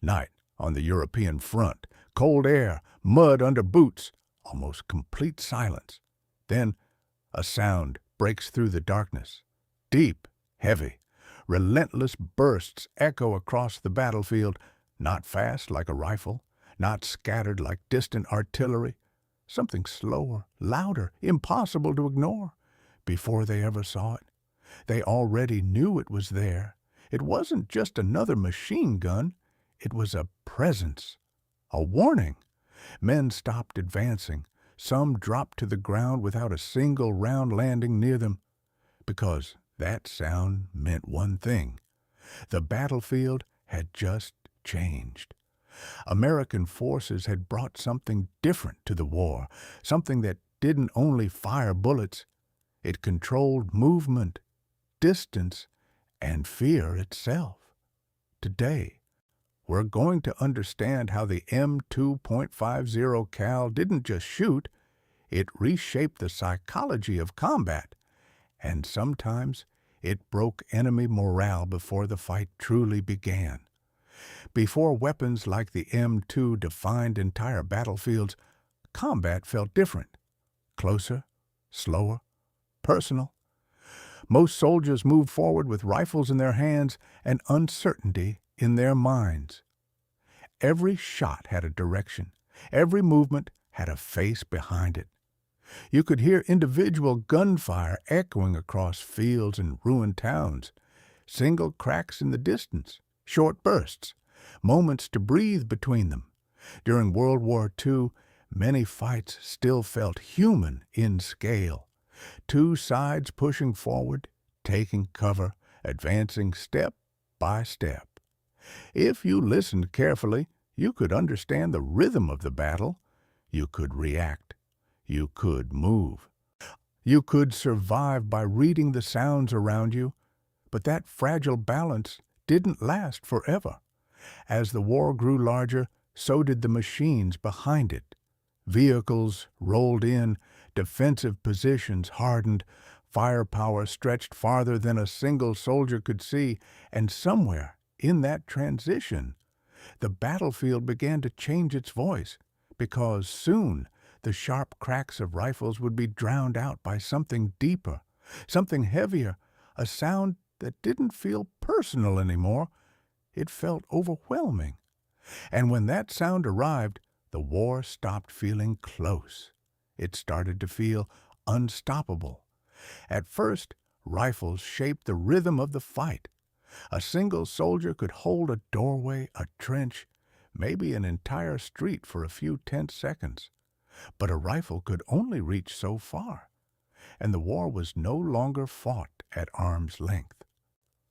Night on the European front, cold air, mud under boots, almost complete silence. Then a sound breaks through the darkness. Deep, heavy, relentless bursts echo across the battlefield, not fast like a rifle, not scattered like distant artillery. Something slower, louder, impossible to ignore. Before they ever saw it, they already knew it was there. It wasn't just another machine gun. It was a presence, a warning. Men stopped advancing. Some dropped to the ground without a single round landing near them, because that sound meant one thing. The battlefield had just changed. American forces had brought something different to the war, something that didn't only fire bullets. It controlled movement, distance, and fear itself. Today, we're going to understand how the M2.50 Cal didn't just shoot, it reshaped the psychology of combat, and sometimes it broke enemy morale before the fight truly began. Before weapons like the M2 defined entire battlefields, combat felt different, closer, slower, personal. Most soldiers moved forward with rifles in their hands and uncertainty in their minds. Every shot had a direction. Every movement had a face behind it. You could hear individual gunfire echoing across fields and ruined towns, single cracks in the distance, short bursts, moments to breathe between them. During World War II, many fights still felt human in scale. Two sides pushing forward, taking cover, advancing step by step. If you listened carefully, you could understand the rhythm of the battle. You could react. You could move. You could survive by reading the sounds around you, but that fragile balance didn't last forever. As the war grew larger, so did the machines behind it. Vehicles rolled in, defensive positions hardened, firepower stretched farther than a single soldier could see, and somewhere in that transition, the battlefield began to change its voice, because soon the sharp cracks of rifles would be drowned out by something deeper, something heavier, a sound that didn't feel personal anymore. It felt overwhelming. And when that sound arrived, the war stopped feeling close. It started to feel unstoppable. At first, rifles shaped the rhythm of the fight. A single soldier could hold a doorway, a trench, maybe an entire street for a few tense seconds. But a rifle could only reach so far, and the war was no longer fought at arm's length.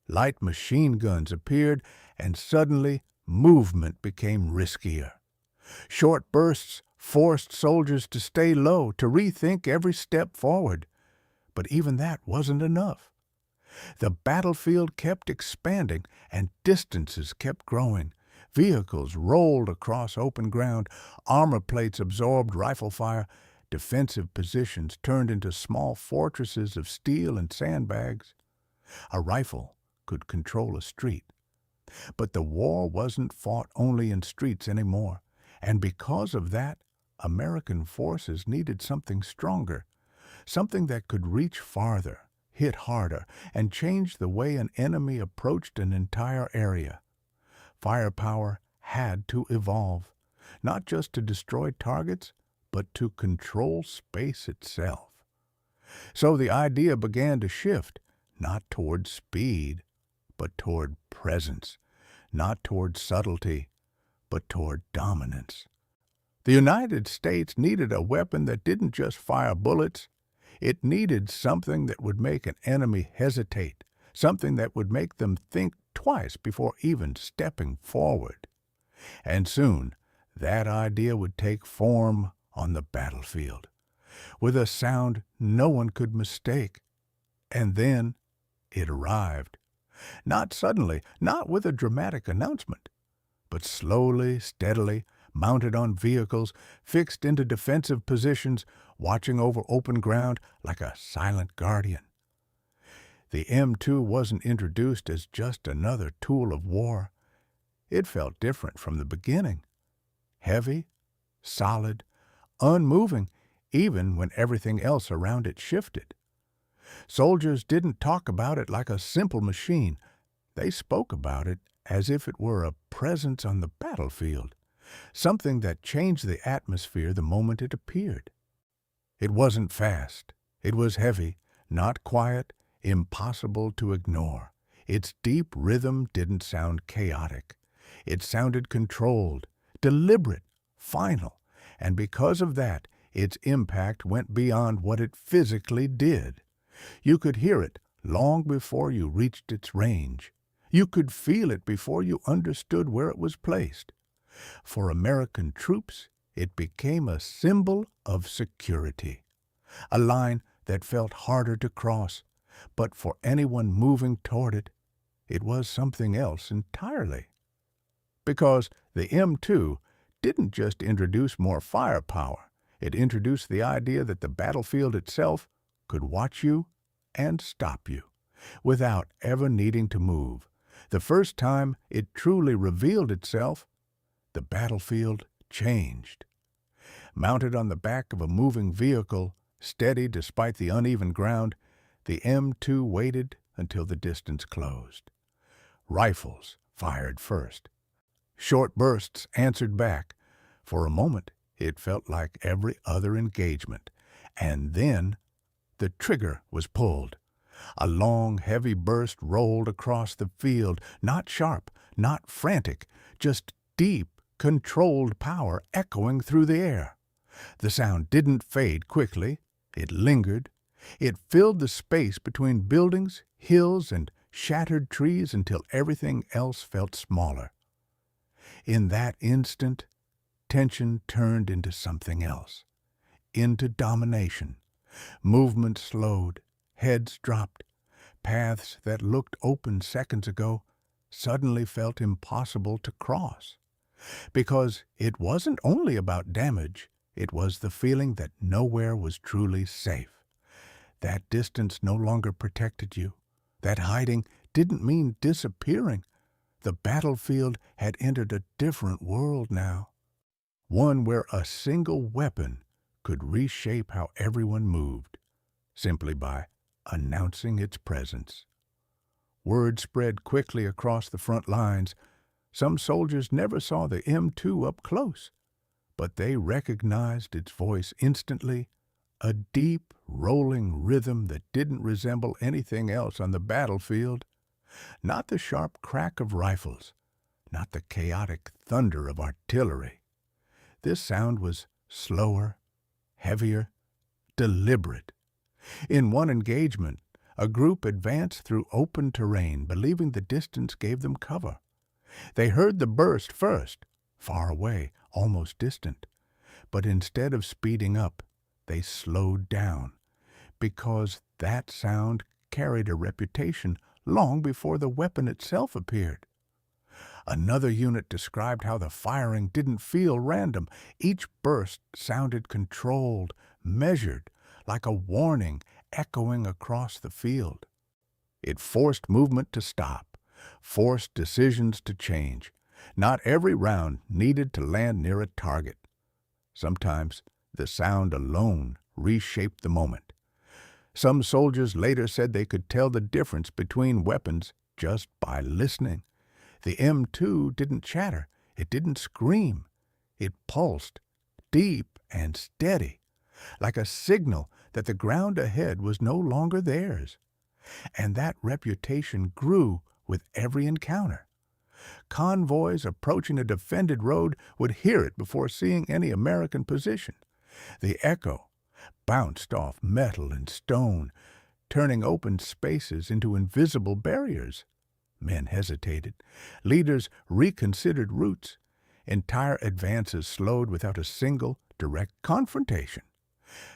Light machine guns appeared, and suddenly movement became riskier. Short bursts forced soldiers to stay low, to rethink every step forward. But even that wasn't enough. The battlefield kept expanding, and distances kept growing. Vehicles rolled across open ground, armor plates absorbed rifle fire, defensive positions turned into small fortresses of steel and sandbags. A rifle could control a street. But the war wasn't fought only in streets anymore, and because of that, American forces needed something stronger, something that could reach farther, hit harder, and change the way an enemy approached an entire area. Firepower had to evolve, not just to destroy targets, but to control space itself. So the idea began to shift, not toward speed, but toward presence, not toward subtlety, but toward dominance. The United States needed a weapon that didn't just fire bullets. It needed something that would make an enemy hesitate, something that would make them think twice before even stepping forward. And soon, that idea would take form on the battlefield, with a sound no one could mistake. And then it arrived. Not suddenly, not with a dramatic announcement, but slowly, steadily, mounted on vehicles, fixed into defensive positions, watching over open ground like a silent guardian. The M2 wasn't introduced as just another tool of war. it felt different from the beginning. Heavy, solid, unmoving, even when everything else around it shifted. Soldiers didn't talk about it like a simple machine. They spoke about it as if it were a presence on the battlefield, something that changed the atmosphere the moment it appeared. It wasn't fast. It was heavy, not quiet, impossible to ignore. Its deep rhythm didn't sound chaotic. It sounded controlled, deliberate, final, and because of that, its impact went beyond what it physically did. You could hear it long before you reached its range. You could feel it before you understood where it was placed. For American troops, it became a symbol of security, a line that felt harder to cross, but for anyone moving toward it, it was something else entirely. Because the M2 didn't just introduce more firepower, it introduced the idea that the battlefield itself could watch you and stop you, without ever needing to move. The first time it truly revealed itself, the battlefield changed. Mounted on the back of a moving vehicle, steady despite the uneven ground, the M2 waited until the distance closed. Rifles fired first. Short bursts answered back. For a moment, it felt like every other engagement. And then the trigger was pulled. A long, heavy burst rolled across the field, not sharp, not frantic, just deep, controlled power echoing through the air. The sound didn't fade quickly. It lingered. It filled the space between buildings, hills, and shattered trees until everything else felt smaller. In that instant, tension turned into something else, into domination. Movement slowed, heads dropped. Paths that looked open seconds ago suddenly felt impossible to cross. Because it wasn't only about damage, it was the feeling that nowhere was truly safe. That distance no longer protected you. That hiding didn't mean disappearing. The battlefield had entered a different world now, one where a single weapon could reshape how everyone moved, simply by announcing its presence. Word spread quickly across the front lines. Some soldiers never saw the M2 up close, but they recognized its voice instantly, a deep, rolling rhythm that didn't resemble anything else on the battlefield. Not the sharp crack of rifles, not the chaotic thunder of artillery. This sound was slower, heavier, deliberate. In one engagement, a group advanced through open terrain, believing the distance gave them cover. They heard the burst first, far away, almost distant. But instead of speeding up, they slowed down, because that sound carried a reputation long before the weapon itself appeared. Another unit described how the firing didn't feel random. Each burst sounded controlled, measured, like a warning echoing across the field. It forced movement to stop, forced decisions to change. Not every round needed to land near a target. Sometimes the sound alone reshaped the moment. Some soldiers later said they could tell the difference between weapons just by listening. The M2 didn't chatter. It didn't scream. It pulsed, deep and steady, like a signal that the ground ahead was no longer theirs. And that reputation grew with every encounter. Convoys approaching a defended road would hear it before seeing any American position. The echo bounced off metal and stone, turning open spaces into invisible barriers. Men hesitated. Leaders reconsidered routes. Entire advances slowed without a single direct confrontation.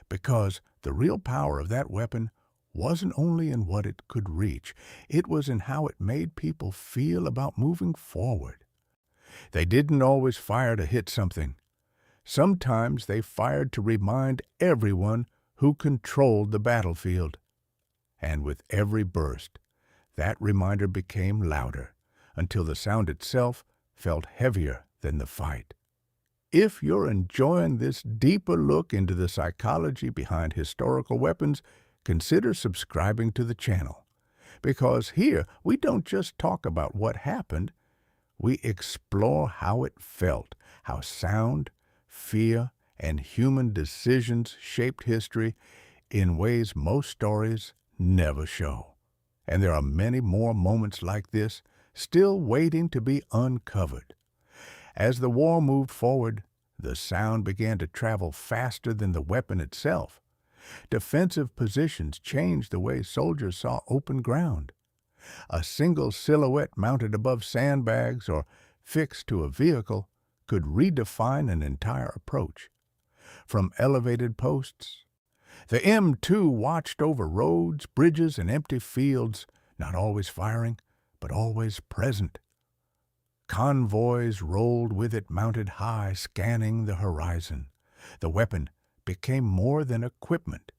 Because the real power of that weapon wasn't only in what it could reach, it was in how it made people feel about moving forward. They didn't always fire to hit something. Sometimes they fired to remind everyone who controlled the battlefield. And with every burst, that reminder became louder, until the sound itself felt heavier than the fight. If you're enjoying this deeper look into the psychology behind historical weapons, consider subscribing to the channel. Because here, we don't just talk about what happened, we explore how it felt, how sound, fear, and human decisions shaped history in ways most stories never show. And there are many more moments like this still waiting to be uncovered. As the war moved forward, the sound began to travel faster than the weapon itself. Defensive positions changed the way soldiers saw open ground. A single silhouette mounted above sandbags or fixed to a vehicle could redefine an entire approach. From elevated posts, the M2 watched over roads, bridges, and empty fields, not always firing, but always present. Convoys rolled with it mounted high, scanning the horizon. The weapon became more than equipment.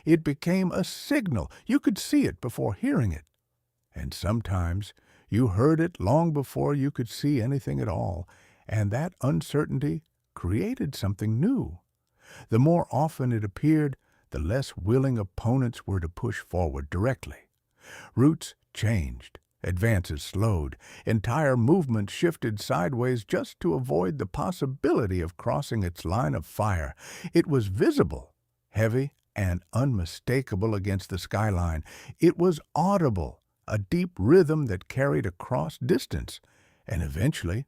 It became a signal. You could see it before hearing it. And sometimes you heard it long before you could see anything at all, and that uncertainty created something new. The more often it appeared, the less willing opponents were to push forward directly. Routes changed, advances slowed, entire movements shifted sideways just to avoid the possibility of crossing its line of fire. It was visible, heavy, and unmistakable against the skyline. It was audible, a deep rhythm that carried across distance, and eventually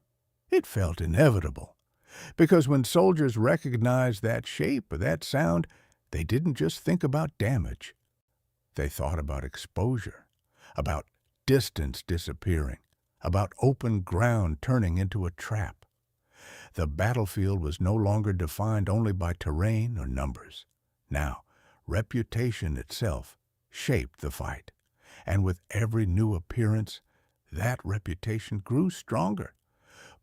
it felt inevitable. Because when soldiers recognized that shape or that sound, they didn't just think about damage. They thought about exposure, about distance disappearing, about open ground turning into a trap. The battlefield was no longer defined only by terrain or numbers. Now, reputation itself shaped the fight, and with every new appearance, that reputation grew stronger,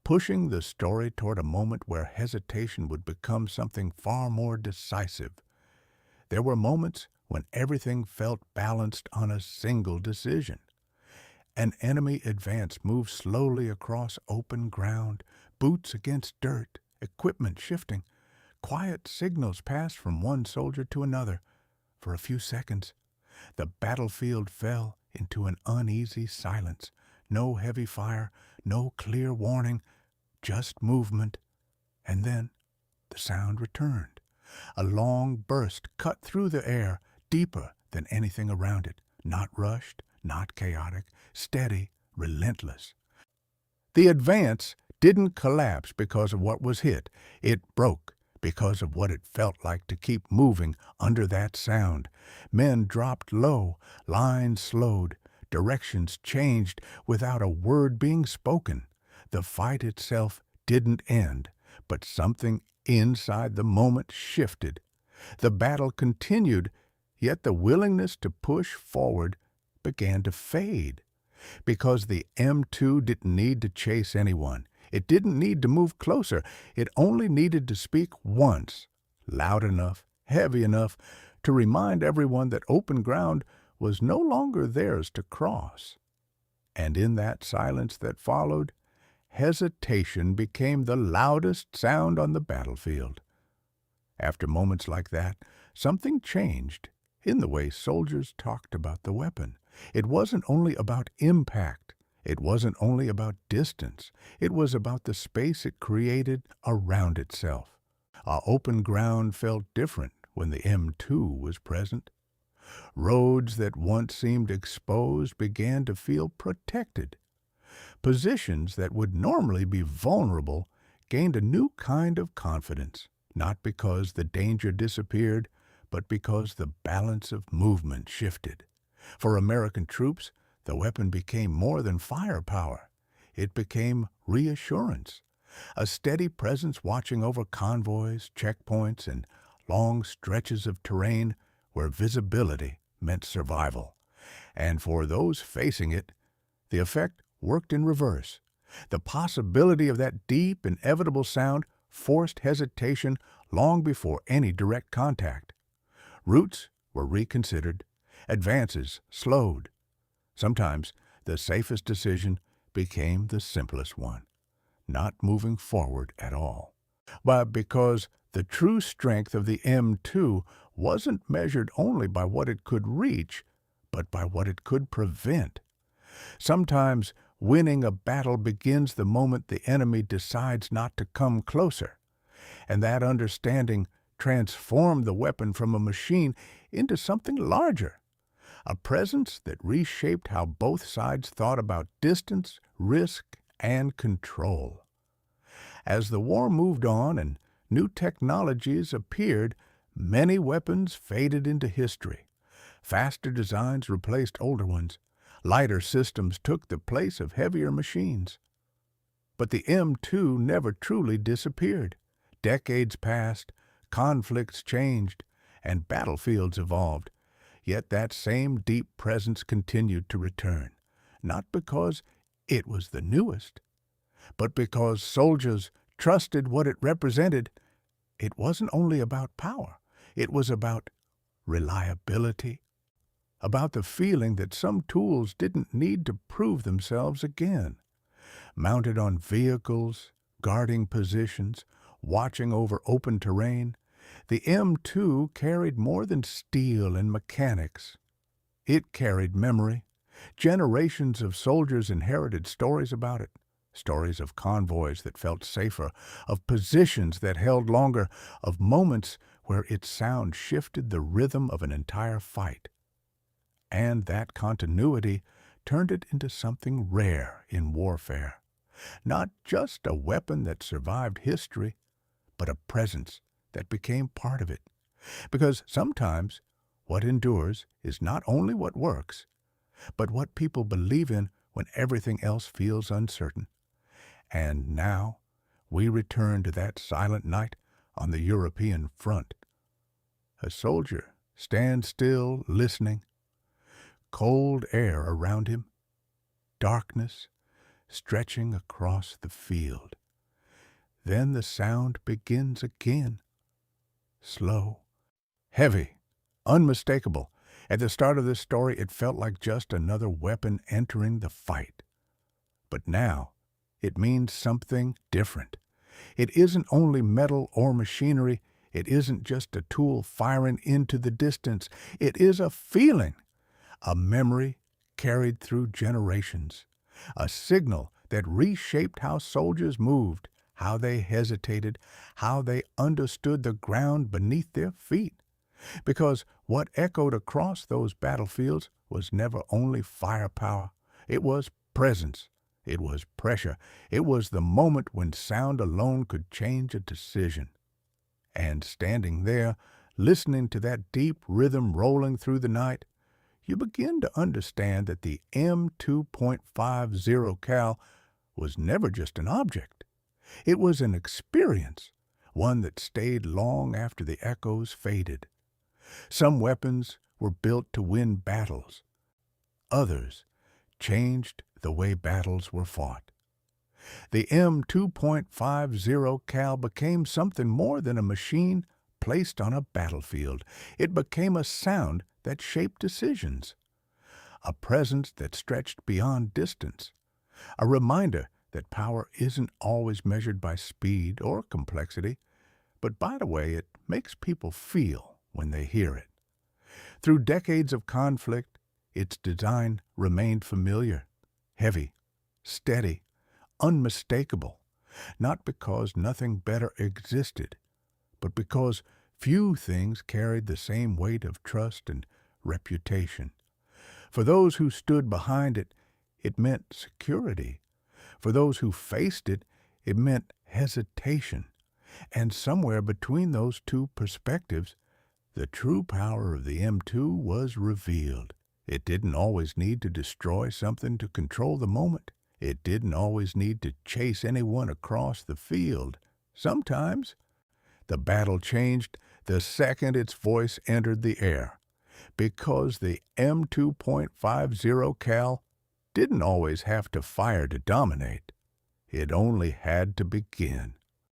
pushing the story toward a moment where hesitation would become something far more decisive. There were moments when everything felt balanced on a single decision. An enemy advance moved slowly across open ground, boots against dirt, equipment shifting. Quiet signals passed from one soldier to another. For a few seconds, the battlefield fell into an uneasy silence. No heavy fire, no clear warning, just movement. And then the sound returned. A long burst cut through the air, deeper than anything around it, not rushed, not chaotic, steady, relentless. The advance didn't collapse because of what was hit. It broke because of what it felt like to keep moving under that sound. Men dropped low, lines slowed, directions changed without a word being spoken. The fight itself didn't end, but something inside the moment shifted. The battle continued, yet the willingness to push forward began to fade. Because the M2 didn't need to chase anyone. It didn't need to move closer. It only needed to speak once, loud enough, heavy enough, to remind everyone that open ground was no longer theirs to cross. And in that silence that followed, hesitation became the loudest sound on the battlefield. After moments like that, something changed in the way soldiers talked about the weapon. It wasn't only about impact. It wasn't only about distance. It was about the space it created around itself. Our open ground felt different when the M2 was present. Roads that once seemed exposed began to feel protected. Positions that would normally be vulnerable gained a new kind of confidence, not because the danger disappeared, but because the balance of movement shifted. For American troops, the weapon became more than firepower. It became reassurance, a steady presence watching over convoys, checkpoints, and long stretches of terrain where visibility meant survival. And for those facing it, the effect worked in reverse. The possibility of that deep, inevitable sound forced hesitation long before any direct contact. Routes were reconsidered, advances slowed. Sometimes the safest decision became the simplest one. not moving forward at all. But because the true strength of the M2 wasn't measured only by what it could reach, but by what it could prevent. Sometimes winning a battle begins the moment the enemy decides not to come closer, and that understanding transformed the weapon from a machine into something larger, a presence that reshaped how both sides thought about distance, risk, and control. As the war moved on and new technologies appeared, many weapons faded into history. Faster designs replaced older ones. Lighter systems took the place of heavier machines. But the M2 never truly disappeared. Decades passed, conflicts changed, and battlefields evolved. Yet that same deep presence continued to return, not because it was the newest, but because soldiers trusted what it represented. It wasn't only about power. It was about reliability, about the feeling that some tools didn't need to prove themselves again. Mounted on vehicles, guarding positions, watching over open terrain, the M2 carried more than steel and mechanics. It carried memory. Generations of soldiers inherited stories about it. Stories of convoys that felt safer, of positions that held longer, of moments where its sound shifted the rhythm of an entire fight. And that continuity turned it into something rare in warfare. Not just a weapon that survived history, but a presence that became part of it. Because sometimes what endures is not only what works, but what people believe in when everything else feels uncertain. And now we return to that silent night on the European front. A soldier stands still, listening. Cold air around him, darkness stretching across the field. Then the sound begins again. Slow, heavy, unmistakable. At the start of this story, it felt like just another weapon entering the fight. But now, it means something different. It isn't only metal or machinery. It isn't just a tool firing into the distance. It is a feeling, a memory carried through generations, a signal that reshaped how soldiers moved, how they hesitated, how they understood the ground beneath their feet. Because what echoed across those battlefields was never only firepower. It was presence. It was pressure. It was the moment when sound alone could change a decision. And standing there, listening to that deep rhythm rolling through the night, you begin to understand that the M2.50 cal was never just an object. It was an experience, one that stayed long after the echoes faded. Some weapons were built to win battles. Others changed the way battles were fought. The M2.50 cal became something more than a machine placed on a battlefield. It became a sound that shaped decisions, a presence that stretched beyond distance, a reminder that power isn't always measured by speed or complexity, but by the way it makes people feel when they hear it. Through decades of conflict, its design remained familiar, heavy, steady, unmistakable, not because nothing better existed, but because few things carried the same weight of trust and reputation. For those who stood behind it, it meant security. For those who faced it, it meant hesitation. And somewhere between those two perspectives, the true power of the M2 was revealed. It didn't always need to destroy something to control the moment. It didn't always need to chase anyone across the field. Sometimes the battle changed the second its voice entered the air, because the M2.50 cal didn't always have to fire to dominate. It only had to begin.